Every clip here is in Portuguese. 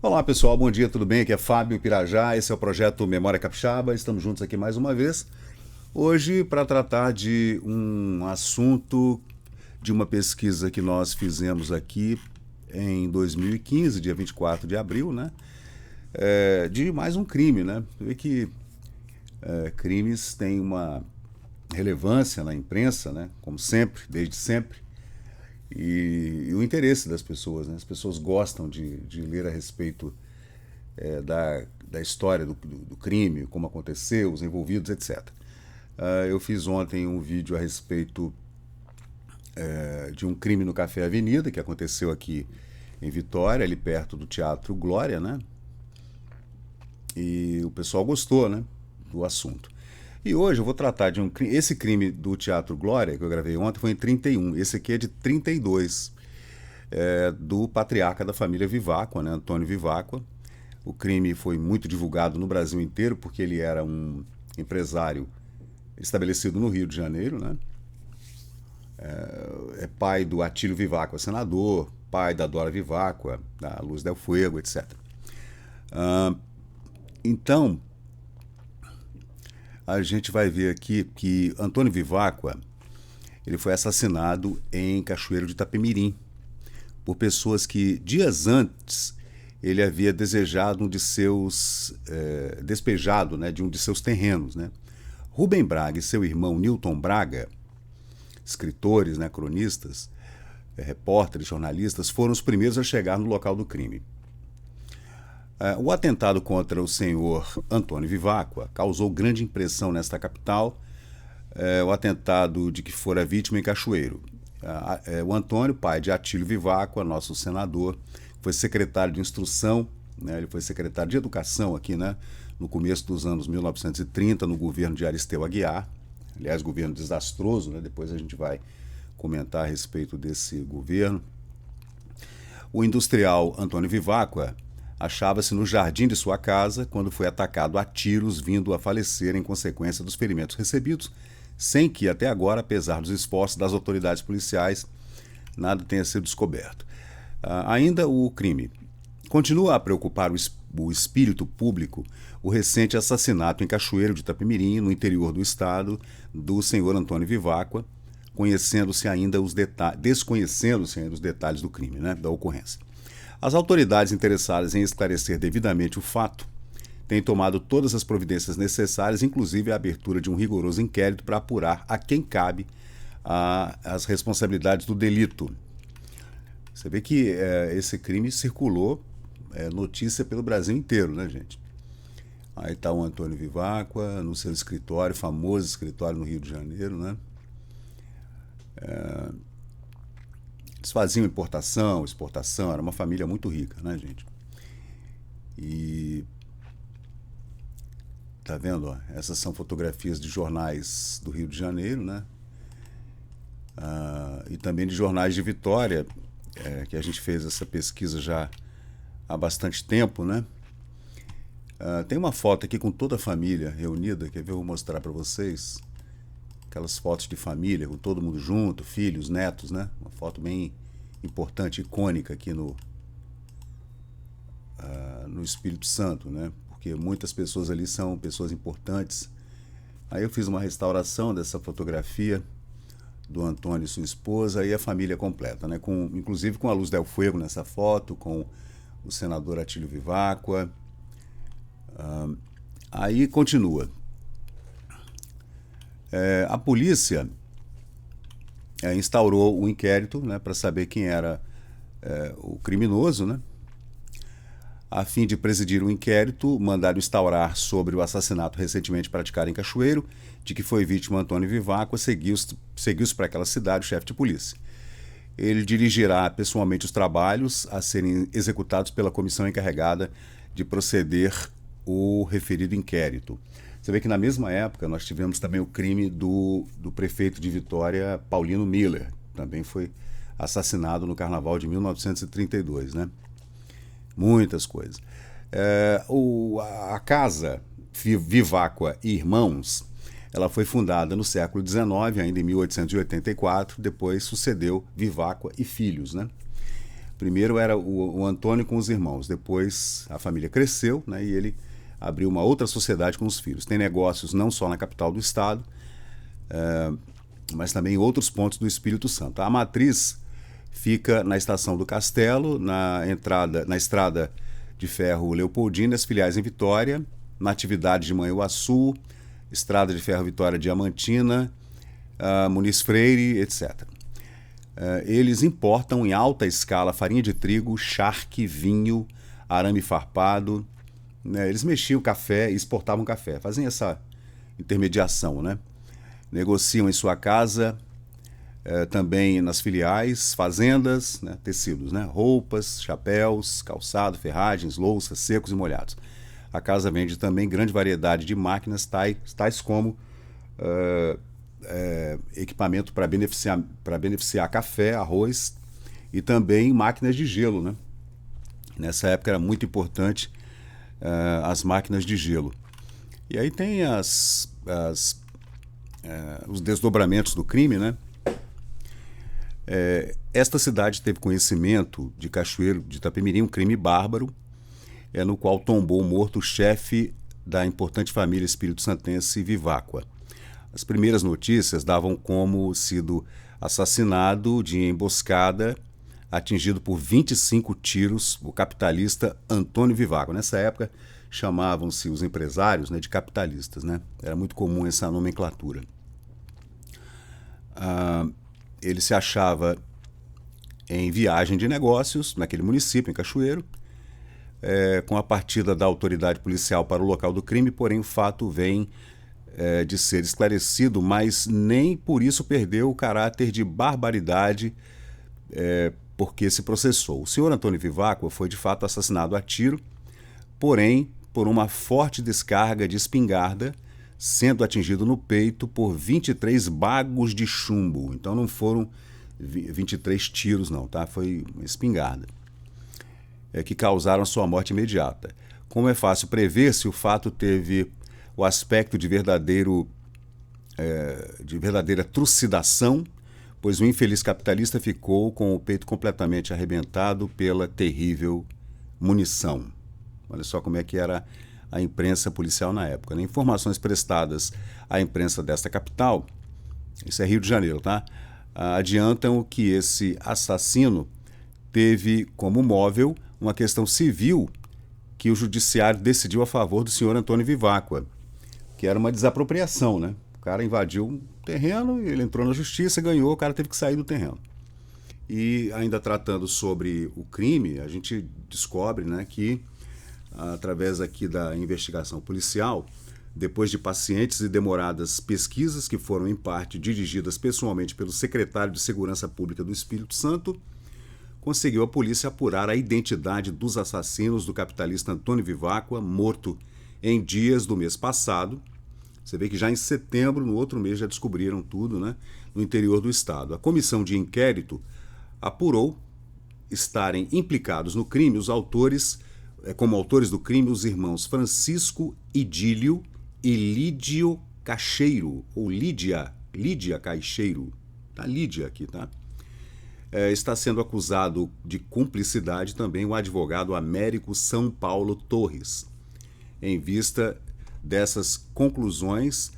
Olá pessoal, bom dia, tudo bem? Aqui é Fábio Pirajá, esse é o projeto Memória Capixaba, estamos juntos aqui mais uma vez. Hoje para tratar de um assunto de uma pesquisa que nós fizemos aqui em 2015, dia 24 de abril, né? De mais um crime, né? Você vê que crimes têm uma relevância na imprensa, né? Como sempre, desde sempre. E o interesse das pessoas, né? As pessoas gostam de ler a respeito da história do crime, como aconteceu, os envolvidos, etc. Eu fiz ontem um vídeo a respeito de um crime no Café Avenida, que aconteceu aqui em Vitória, ali perto do Teatro Glória, né? E o pessoal gostou, né, do assunto. E hoje eu vou tratar de um crime. Esse crime do Teatro Glória, que eu gravei ontem, foi em 31. Esse aqui é de 32, do patriarca da família Viváqua, né, Antônio Viváqua. O crime foi muito divulgado no Brasil inteiro, porque ele era um empresário estabelecido no Rio de Janeiro, né? É pai do Atílio Viváqua, senador, pai da Dora Viváqua, da Luz del Fuego, etc. Então, a gente vai ver aqui que Antônio Viváqua ele foi assassinado em Cachoeiro de Itapemirim por pessoas que dias antes ele havia desejado despejado, né, de um de seus terrenos, né? Rubem Braga e seu irmão Newton Braga, escritores, né, cronistas, repórteres, jornalistas, foram os primeiros a chegar no local do crime. O atentado contra o senhor Antônio Viváqua causou grande impressão nesta capital, o atentado de que fora vítima em Cachoeiro. O Antônio, pai de Atílio Viváqua, nosso senador, foi secretário de instrução, né, ele foi secretário de educação aqui, né, no começo dos anos 1930, no governo de Aristeu Aguiar. Aliás, governo desastroso, né, depois a gente vai comentar a respeito desse governo. O industrial Antônio Viváqua achava-se no jardim de sua casa quando foi atacado a tiros, vindo a falecer em consequência dos ferimentos recebidos, sem que, até agora, apesar dos esforços das autoridades policiais, nada tenha sido descoberto. Ainda o crime. Continua a preocupar o espírito público o recente assassinato em Cachoeiro de Itapemirim, no interior do estado, do senhor Antônio Viváqua, desconhecendo-se ainda os detalhes do crime, né, da ocorrência. As autoridades interessadas em esclarecer devidamente o fato têm tomado todas as providências necessárias, inclusive a abertura de um rigoroso inquérito para apurar a quem cabe as responsabilidades do delito. Você vê que esse crime circulou notícia pelo Brasil inteiro, né, gente? Aí está o Antônio Viváqua no seu escritório, famoso escritório no Rio de Janeiro, né? Eles faziam importação, exportação, era uma família muito rica, né, gente? E tá vendo, ó? Essas são fotografias de jornais do Rio de Janeiro, né? E também de jornais de Vitória, que a gente fez essa pesquisa já há bastante tempo, né? Tem uma foto aqui com toda a família reunida, quer ver? Eu vou mostrar para vocês. Aquelas fotos de família, com todo mundo junto, filhos, netos, né? Uma foto bem importante, icônica aqui no Espírito Santo, né? Porque muitas pessoas ali são pessoas importantes. Aí eu fiz uma restauração dessa fotografia do Antônio e sua esposa e a família completa, né? Inclusive com a Luz del Fuego nessa foto, com o senador Atílio Viváqua. Aí continua. A polícia instaurou um inquérito, né, para saber quem era o criminoso, né? A fim de presidir o inquérito, mandaram instaurar sobre o assassinato recentemente praticado em Cachoeiro, de que foi vítima Antônio Viváqua, seguiu-se para aquela cidade o chefe de polícia. Ele dirigirá pessoalmente os trabalhos a serem executados pela comissão encarregada de proceder o referido inquérito. Você vê que na mesma época nós tivemos também o crime do prefeito de Vitória, Paulino Miller. Também foi assassinado no carnaval de 1932, né? Muitas coisas. A casa Viváqua e Irmãos, ela foi fundada no século XIX, ainda em 1884, depois sucedeu Viváqua e Filhos, né? Primeiro era o Antônio com os irmãos, depois a família cresceu, né, e ele abriu uma outra sociedade com os filhos. Tem negócios não só na capital do estado, mas também em outros pontos do Espírito Santo. A matriz fica na estação do Castelo, na estrada de ferro Leopoldina, as filiais em Vitória, Natividade de Manhuaçu, estrada de ferro Vitória Diamantina, Muniz Freire, etc. Eles importam em alta escala farinha de trigo, charque, vinho, arame farpado, né? Eles mexiam café e exportavam café, fazem essa intermediação, né? Negociam em sua casa, também nas filiais, fazendas, né? Tecidos, né? Roupas, chapéus, calçado, ferragens, louças, secos e molhados. A casa vende também grande variedade de máquinas, tais como equipamento para beneficiar café, arroz e também máquinas de gelo, né? Nessa época era muito importante as máquinas de gelo. E aí tem os desdobramentos do crime, né? Esta cidade teve conhecimento de Cachoeiro de Itapemirim, um crime bárbaro, no qual tombou morto o chefe da importante família espírito-santense Viváqua. As primeiras notícias davam como sido assassinado de emboscada, atingido por 25 tiros, o capitalista Antônio Viváqua. Nessa época, chamavam-se os empresários, né, de capitalistas, né? Era muito comum essa nomenclatura. Ele se achava em viagem de negócios naquele município, em Cachoeiro, com a partida da autoridade policial para o local do crime, porém o fato vem de ser esclarecido, mas nem por isso perdeu o caráter de barbaridade porque se processou. O senhor Antônio Viváqua foi de fato assassinado a tiro, porém por uma forte descarga de espingarda, sendo atingido no peito por 23 bagos de chumbo. Então não foram 23 tiros não, tá? Foi uma espingarda. Que causaram sua morte imediata. Como é fácil prever-se, o fato teve o aspecto de verdadeira trucidação, pois o infeliz capitalista ficou com o peito completamente arrebentado pela terrível munição. Olha só como é que era a imprensa policial na época, né? Informações prestadas à imprensa desta capital, isso é Rio de Janeiro, tá? Adiantam que esse assassino teve como móvel uma questão civil que o judiciário decidiu a favor do senhor Antônio Viváqua, que era uma desapropriação, né? O cara invadiu um terreno, ele entrou na justiça, ganhou, o cara teve que sair do terreno. E ainda tratando sobre o crime, a gente descobre, né, que através aqui da investigação policial, depois de pacientes e demoradas pesquisas que foram em parte dirigidas pessoalmente pelo secretário de Segurança Pública do Espírito Santo, conseguiu a polícia apurar a identidade dos assassinos do capitalista Antônio Viváqua, morto em dias do mês passado. Você vê que já em setembro, no outro mês, já descobriram tudo, né, no interior do estado. A comissão de inquérito apurou estarem implicados no crime os autores, como autores do crime, os irmãos Francisco Idílio e Lídio Cacheiro, ou Lídia Caixeiro. Tá Lídia aqui, tá? Está sendo acusado de cumplicidade também o advogado Américo São Paulo Torres. Em vista dessas conclusões,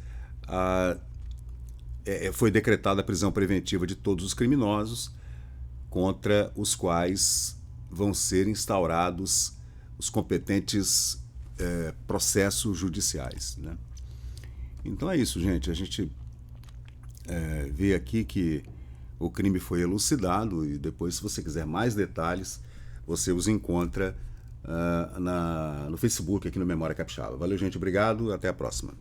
foi decretada a prisão preventiva de todos os criminosos, contra os quais vão ser instaurados os competentes processos judiciais, né? Então é isso, gente. A gente vê aqui que o crime foi elucidado e depois, se você quiser mais detalhes, você os encontra no Facebook, aqui no Memória Capixaba. Valeu, gente. Obrigado. Até a próxima.